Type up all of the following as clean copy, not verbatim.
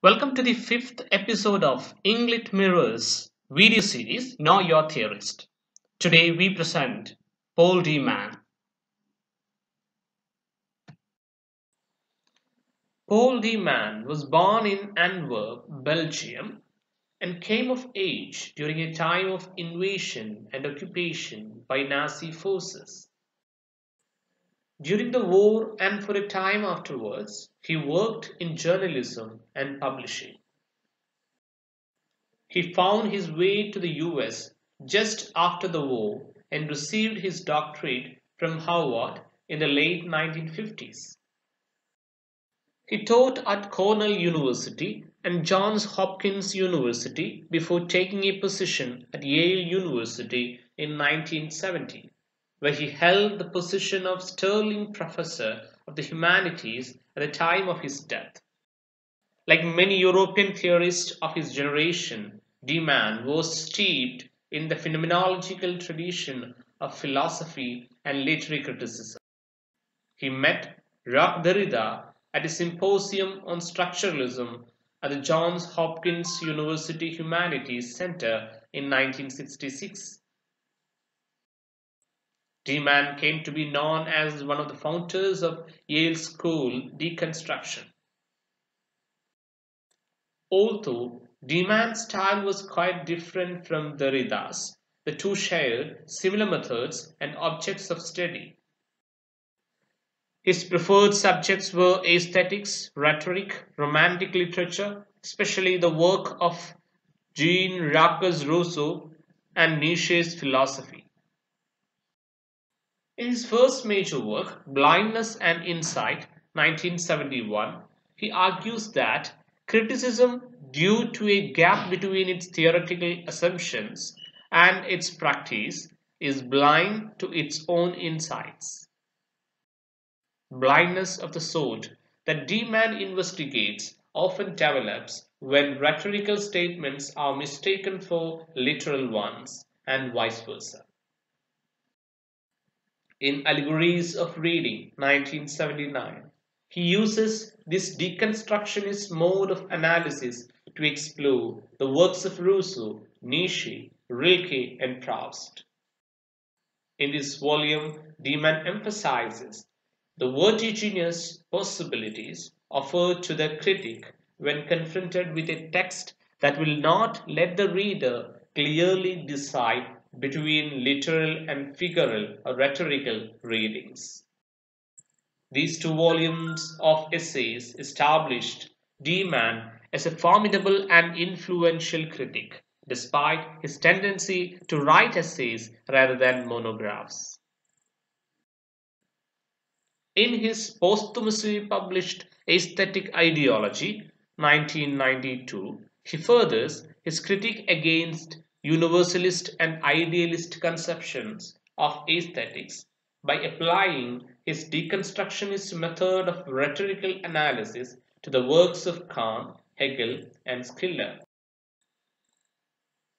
Welcome to the fifth episode of Inglit Mirrors video series Know Your Theorist. Today we present Paul D. Mann. Paul D. Mann was born in Antwerp, Belgium, and came of age during a time of invasion and occupation by Nazi forces. During the war and for a time afterwards, he worked in journalism and publishing. He found his way to the US just after the war and received his doctorate from Harvard in the late 1950s. He taught at Cornell University and Johns Hopkins University before taking a position at Yale University in 1970, where he held the position of Sterling Professor of the Humanities at the time of his death. Like many European theorists of his generation, de Man was steeped in the phenomenological tradition of philosophy and literary criticism. He met Jacques Derrida at a symposium on structuralism at the Johns Hopkins University Humanities Center in 1966. De Man came to be known as one of the founders of Yale School Deconstruction. Although de Man's style was quite different from Derrida's, the two shared similar methods and objects of study. His preferred subjects were aesthetics, rhetoric, romantic literature, especially the work of Jean-Jacques Rousseau, and Nietzsche's philosophy. In his first major work, Blindness and Insight, 1971, he argues that criticism, due to a gap between its theoretical assumptions and its practice, is blind to its own insights. Blindness of the sort that de Man investigates often develops when rhetorical statements are mistaken for literal ones, and vice versa. In Allegories of Reading, 1979, he uses this deconstructionist mode of analysis to explore the works of Rousseau, Nietzsche, Rilke, and Proust. In this volume, de Man emphasizes the vertiginous possibilities offered to the critic when confronted with a text that will not let the reader clearly decide between literal and figural or rhetorical readings. These two volumes of essays established de Man as a formidable and influential critic, despite his tendency to write essays rather than monographs. In his posthumously published Aesthetic Ideology, 1992, he furthers his critique against universalist and idealist conceptions of aesthetics by applying his deconstructionist method of rhetorical analysis to the works of Kant, Hegel, and Schiller.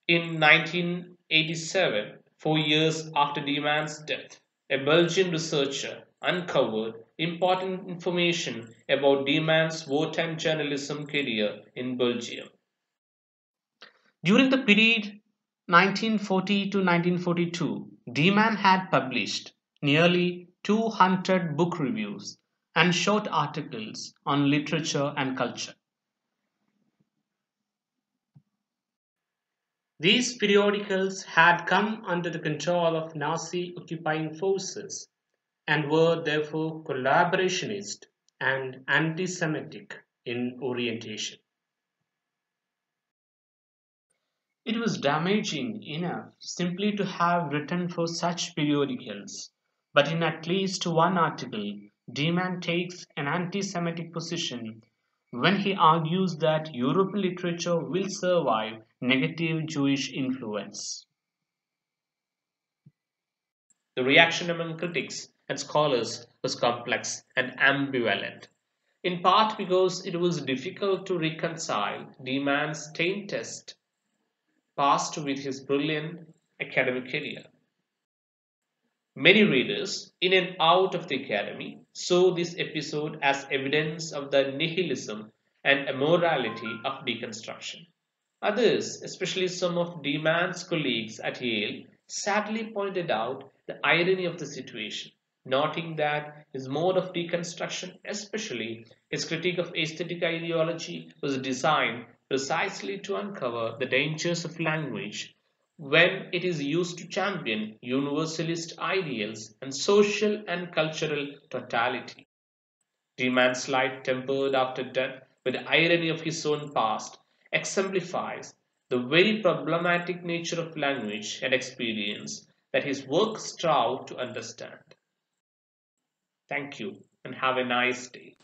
In 1987, 4 years after de Man's death, a Belgian researcher uncovered important information about de Man's wartime journalism career in Belgium. During the period 1940 to 1942, de Man had published nearly 200 book reviews and short articles on literature and culture. These periodicals had come under the control of Nazi occupying forces and were therefore collaborationist and anti-Semitic in orientation. It was damaging enough simply to have written for such periodicals, but in at least one article, de Man takes an anti-Semitic position when he argues that European literature will survive negative Jewish influence. The reaction among critics and scholars was complex and ambivalent, in part because it was difficult to reconcile de Man's taint test passed with his brilliant academic career. Many readers, in and out of the academy, saw this episode as evidence of the nihilism and immorality of deconstruction. Others, especially some of Demann's colleagues at Yale, sadly pointed out the irony of the situation, noting that his mode of deconstruction, especially his critique of aesthetic ideology, was designed precisely to uncover the dangers of language when it is used to champion universalist ideals and social and cultural totality. Demann's life, tempered after death with the irony of his own past, exemplifies the very problematic nature of language and experience that his work strove to understand. Thank you and have a nice day.